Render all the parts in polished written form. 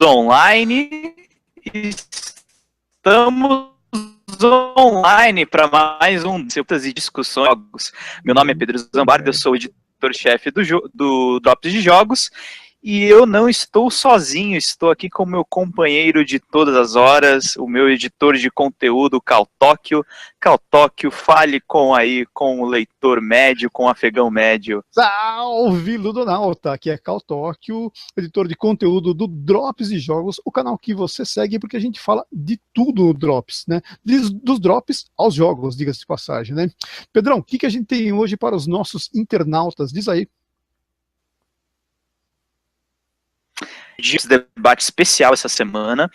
online. Estamos online para mais um Disputas e Discussões. Meu nome é Pedro Zambardi, eu sou o editor-chefe do Drops de Jogos. E eu não estou sozinho, estou aqui com o meu companheiro de todas as horas, o meu editor de conteúdo, Cal Tóquio. Cal Tóquio, fale com o leitor médio, com o afegão médio. Salve, Ludonauta! Aqui é Cal Tóquio, editor de conteúdo do Drops de Jogos, o canal que você segue porque a gente fala de tudo no Drops, né? Dos Drops aos jogos, diga-se de passagem, né? Pedrão, o que a gente tem hoje para os nossos internautas? Diz aí. De debate especial essa semana,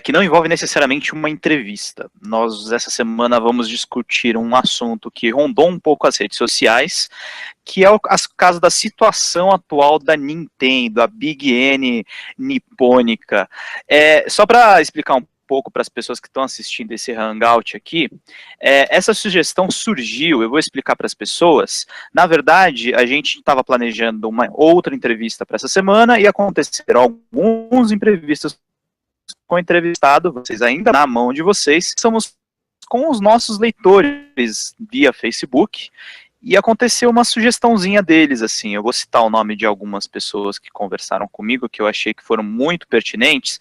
que não envolve necessariamente uma entrevista. Nós, essa semana, vamos discutir um assunto que rondou um pouco as redes sociais, que é o caso da situação atual da Nintendo, a Big N nipônica. Só para explicar um pouco para as pessoas que estão assistindo esse hangout aqui, essa sugestão surgiu, eu vou explicar para as pessoas. Na verdade, a gente estava planejando uma outra entrevista para essa semana e aconteceram alguns imprevistos com o entrevistado, vocês ainda na mão de vocês, somos com os nossos leitores via Facebook, e aconteceu uma sugestãozinha deles, assim, eu vou citar o nome de algumas pessoas que conversaram comigo, que eu achei que foram muito pertinentes.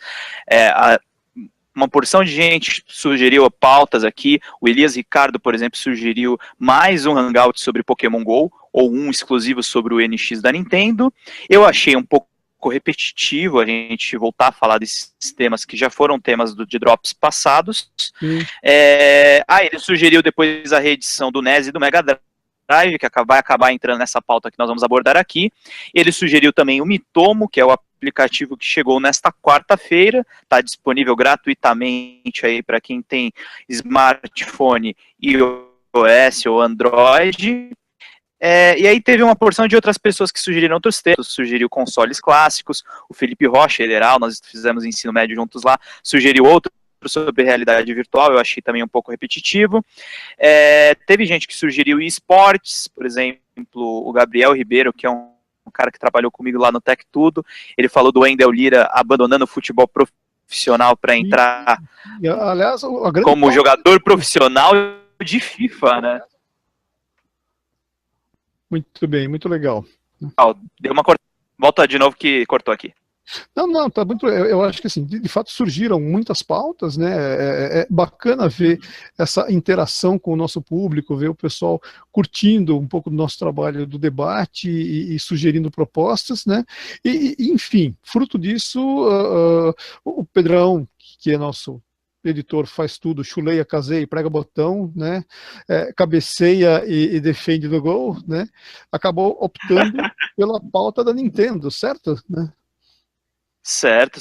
Uma porção de gente sugeriu pautas aqui. O Elias Ricardo, por exemplo, sugeriu mais um hangout sobre Pokémon GO, ou um exclusivo sobre o NX da Nintendo. Eu achei um pouco repetitivo a gente voltar a falar desses temas que já foram temas de drops passados. Ele sugeriu depois a reedição do NES e do Mega Drive, que vai acabar entrando nessa pauta que nós vamos abordar aqui. Ele sugeriu também o Mitomo, que é o aplicativo que chegou nesta quarta-feira, está disponível gratuitamente aí para quem tem smartphone, iOS ou Android. E aí teve uma porção de outras pessoas que sugeriram outros textos, sugeriu consoles clássicos, o Felipe Rocha, Ederal, nós fizemos ensino médio juntos lá, sugeriu outro sobre realidade virtual, eu achei também um pouco repetitivo. Teve gente que sugeriu esportes, por exemplo, o Gabriel Ribeiro, que é um cara que trabalhou comigo lá no Tech Tudo, ele falou do Wendel Lira abandonando o futebol profissional para entrar como jogador profissional de FIFA, né? Muito bem, muito legal. Deu uma volta de novo que cortou aqui. Não, tá muito. Eu acho que assim, de fato surgiram muitas pautas, né? É bacana ver essa interação com o nosso público, ver o pessoal curtindo um pouco do nosso trabalho do debate e sugerindo propostas, né? Enfim, fruto disso, o Pedrão, que é nosso editor, faz tudo, chuleia, caseia, prega botão, né? Cabeceia e defende no gol, né? Acabou optando pela pauta da Nintendo, certo? Né? Certo.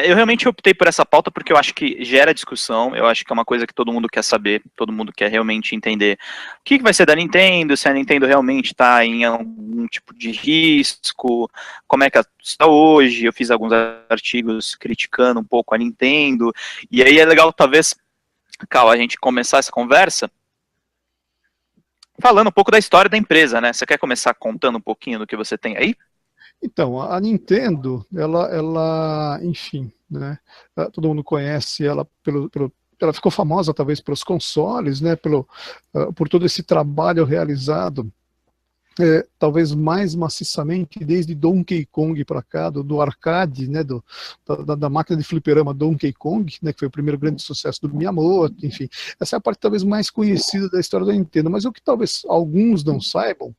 Eu realmente optei por essa pauta porque eu acho que gera discussão, eu acho que é uma coisa que todo mundo quer saber, todo mundo quer realmente entender o que vai ser da Nintendo, se a Nintendo realmente está em algum tipo de risco, como é que ela está hoje. Eu fiz alguns artigos criticando um pouco a Nintendo, e aí é legal talvez, Cal, a gente começar essa conversa falando um pouco da história da empresa, né? Você quer começar contando um pouquinho do que você tem aí? Então, a Nintendo, ela, enfim, né, todo mundo conhece ela ela ficou famosa talvez pelos consoles, né, por todo esse trabalho realizado, talvez mais maciçamente desde Donkey Kong para cá, do arcade, né, da máquina de fliperama Donkey Kong, né, que foi o primeiro grande sucesso do Miyamoto, enfim. Essa é a parte talvez mais conhecida da história da Nintendo, mas o que talvez alguns não saibam,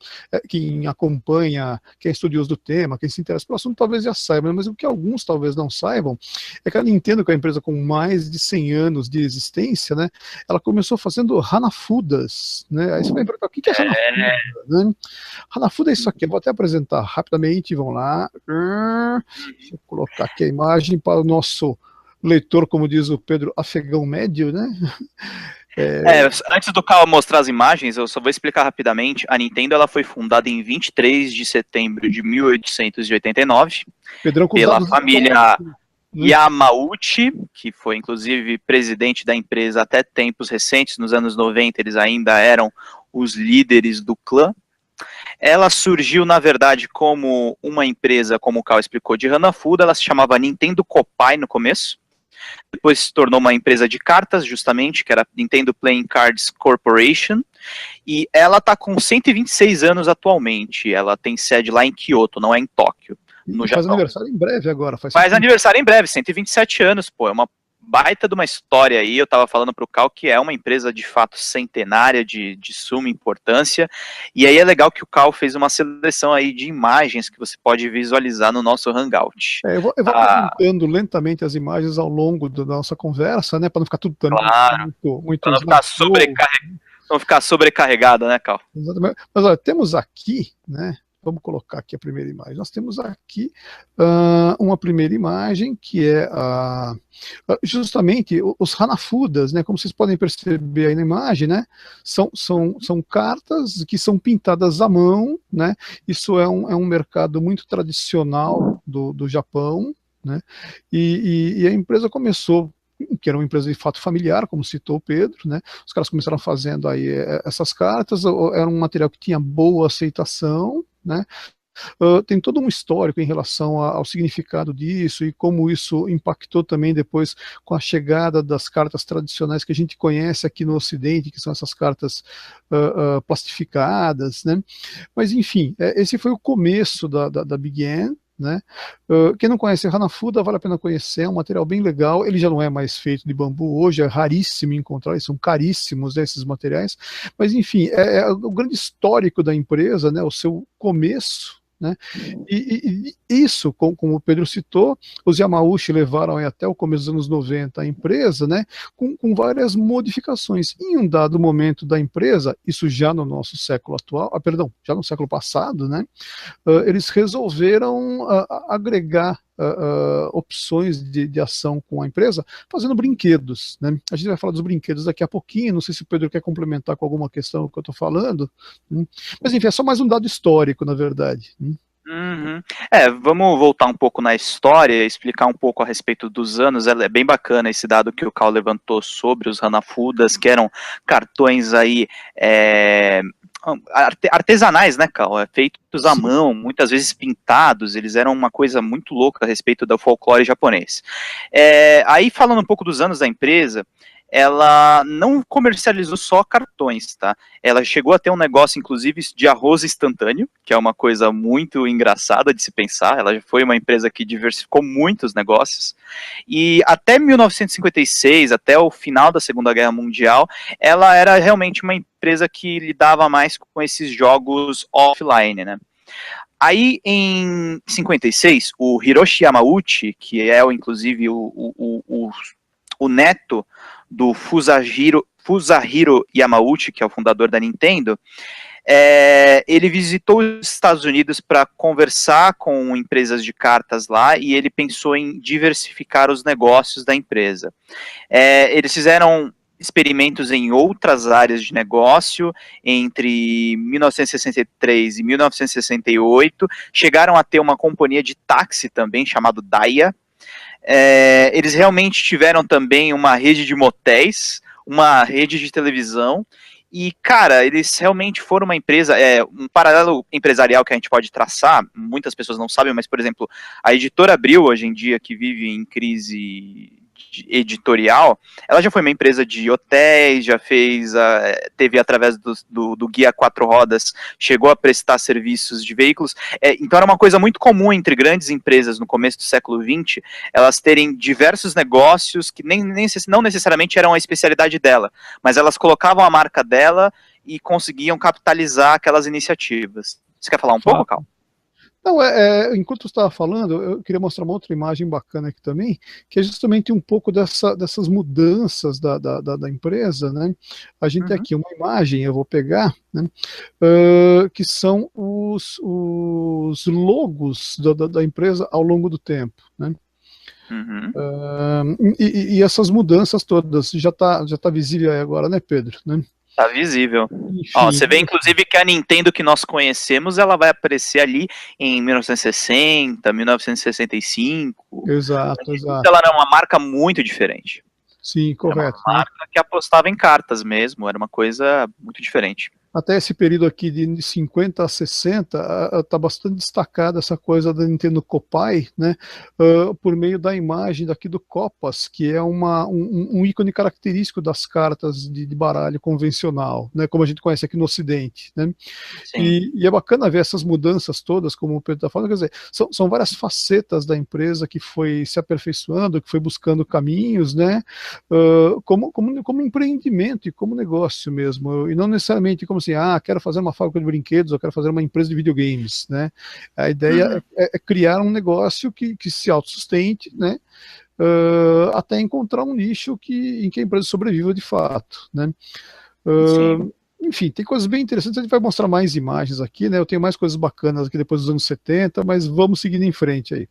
quem acompanha, quem é estudioso do tema, quem se interessa pelo assunto talvez já saiba, mas o que alguns talvez não saibam é que a Nintendo, que é uma empresa com mais de 100 anos de existência, né, ela começou fazendo Hanafudas, né, aí você vai perguntar, o que é Hanafuda, né? Hanafuda é isso aqui, eu vou até apresentar rapidamente, vamos lá. Deixa eu colocar aqui a imagem para o nosso leitor, como diz o Pedro, afegão médio, né? Antes do Cal mostrar as imagens, eu só vou explicar rapidamente. A Nintendo ela foi fundada em 23 de setembro de 1889 pela família Yamauchi, que foi inclusive presidente da empresa até tempos recentes, nos anos 90 eles ainda eram os líderes do clã. Ela surgiu, na verdade, como uma empresa, como o Cal explicou, de Hanafuda. Ela se chamava Nintendo Kopai no começo. Depois se tornou uma empresa de cartas, justamente, que era Nintendo Playing Cards Corporation. E ela está com 126 anos atualmente. Ela tem sede lá em Kyoto, não é em Tóquio, no Faz Japão. aniversário em breve agora. Faz aniversário em breve, 127 anos, pô. É uma baita de uma história aí. Eu tava falando pro Cal que é uma empresa de fato centenária, de suma importância. E aí é legal que o Cal fez uma seleção aí de imagens que você pode visualizar no nosso Hangout. Eu vou apresentando lentamente as imagens ao longo da nossa conversa, né? Para não ficar tudo também claro, muito para não ficar sobrecarregado, né, Cal? Exatamente. Mas olha, temos aqui, né? Vamos colocar aqui a primeira imagem. Nós temos aqui uma primeira imagem que é justamente os Hanafudas, né? Como vocês podem perceber aí na imagem, né? São cartas que são pintadas à mão, né? Isso é um mercado muito tradicional do Japão, né? E a empresa começou, que era uma empresa de fato familiar, como citou o Pedro, né? Os caras começaram fazendo aí essas cartas, era um material que tinha boa aceitação, né? Tem todo um histórico em relação ao significado disso e como isso impactou também depois com a chegada das cartas tradicionais que a gente conhece aqui no Ocidente, que são essas cartas plastificadas, né? Mas enfim, esse foi o começo da Big N, né? Quem não conhece Hanafuda, vale a pena conhecer, é um material bem legal. Ele já não é mais feito de bambu hoje, é raríssimo encontrar, eles são caríssimos, né, esses materiais, mas enfim, é o grande histórico da empresa, né, o seu começo, né? E isso, como o Pedro citou, os Yamauchi levaram até o começo dos anos 90 a empresa, né, com várias modificações. Em um dado momento da empresa, isso já no nosso século atual, perdão, já no século passado, né, eles resolveram agregar opções de ação com a empresa, fazendo brinquedos, né? A gente vai falar dos brinquedos daqui a pouquinho, não sei se o Pedro quer complementar com alguma questão que eu estou falando, mas enfim, é só mais um dado histórico, na verdade. Uhum. Vamos voltar um pouco na história, explicar um pouco a respeito dos anos. É bem bacana esse dado que o Cal levantou sobre os Hanafudas, que eram cartões aí artesanais, né, Cal? Feitos à mão, muitas vezes pintados. Eles eram uma coisa muito louca a respeito do folclore japonês. Aí, falando um pouco dos anos da empresa, ela não comercializou só cartões, tá? Ela chegou a ter um negócio, inclusive, de arroz instantâneo, que é uma coisa muito engraçada de se pensar. Ela já foi uma empresa que diversificou muitos negócios. E até 1956, até o final da Segunda Guerra Mundial, ela era realmente uma empresa que lidava mais com esses jogos offline, né? Aí, em 56, o Hiroshi Yamauchi, que é, inclusive, o neto do Fusahiro Yamauchi, que é o fundador da Nintendo, ele visitou os Estados Unidos para conversar com empresas de cartas lá e ele pensou em diversificar os negócios da empresa. Eles fizeram experimentos em outras áreas de negócio entre 1963 e 1968, chegaram a ter uma companhia de táxi também, chamado Daya. Eles realmente tiveram também uma rede de motéis, uma rede de televisão, e, cara, eles realmente foram uma empresa, um paralelo empresarial que a gente pode traçar, muitas pessoas não sabem, mas, por exemplo, a Editora Abril, hoje em dia, que vive em crise editorial, ela já foi uma empresa de hotéis, já teve através do Guia Quatro Rodas, chegou a prestar serviços de veículos, então era uma coisa muito comum entre grandes empresas no começo do século XX, elas terem diversos negócios que não necessariamente eram a especialidade dela, mas elas colocavam a marca dela e conseguiam capitalizar aquelas iniciativas. Você quer falar um pouco, Cal? Não, enquanto eu estava falando, eu queria mostrar uma outra imagem bacana aqui também, que é justamente um pouco dessas mudanças da empresa, né? A gente tem aqui uma imagem, eu vou pegar, né? Que são os logos da empresa ao longo do tempo, né? E essas mudanças todas, já tá visível aí agora, né, Pedro? Né? Tá visível. Enfim, Você vê, inclusive, que a Nintendo que nós conhecemos, ela vai aparecer ali em 1960, 1965. Exato. Ela era uma marca muito diferente. Sim, correto. Era uma marca que apostava em cartas mesmo, era uma coisa muito diferente. até esse período aqui de 50 a 60, está bastante destacada essa coisa da Nintendo Copai, né, por meio da imagem daqui do Copas, que é um ícone característico das cartas de baralho convencional, né, como a gente conhece aqui no Ocidente, né, e é bacana ver essas mudanças todas, como o Pedro está falando, quer dizer, são várias facetas da empresa que foi se aperfeiçoando, que foi buscando caminhos, né, como empreendimento e como negócio mesmo, e não necessariamente como assim, quero fazer uma fábrica de brinquedos, eu quero fazer uma empresa de videogames, né? A ideia é criar um negócio que se autossustente, né? Até encontrar um nicho em que a empresa sobreviva de fato, né? Enfim, tem coisas bem interessantes, a gente vai mostrar mais imagens aqui, né? Eu tenho mais coisas bacanas aqui depois dos anos 70, mas vamos seguindo em frente aí.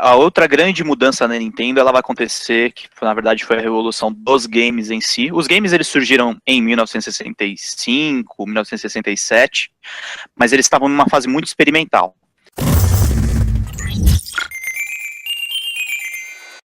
A outra grande mudança na Nintendo, ela vai acontecer, que na verdade foi a revolução dos games em si. Os games, eles surgiram em 1965, 1967, mas eles estavam numa fase muito experimental.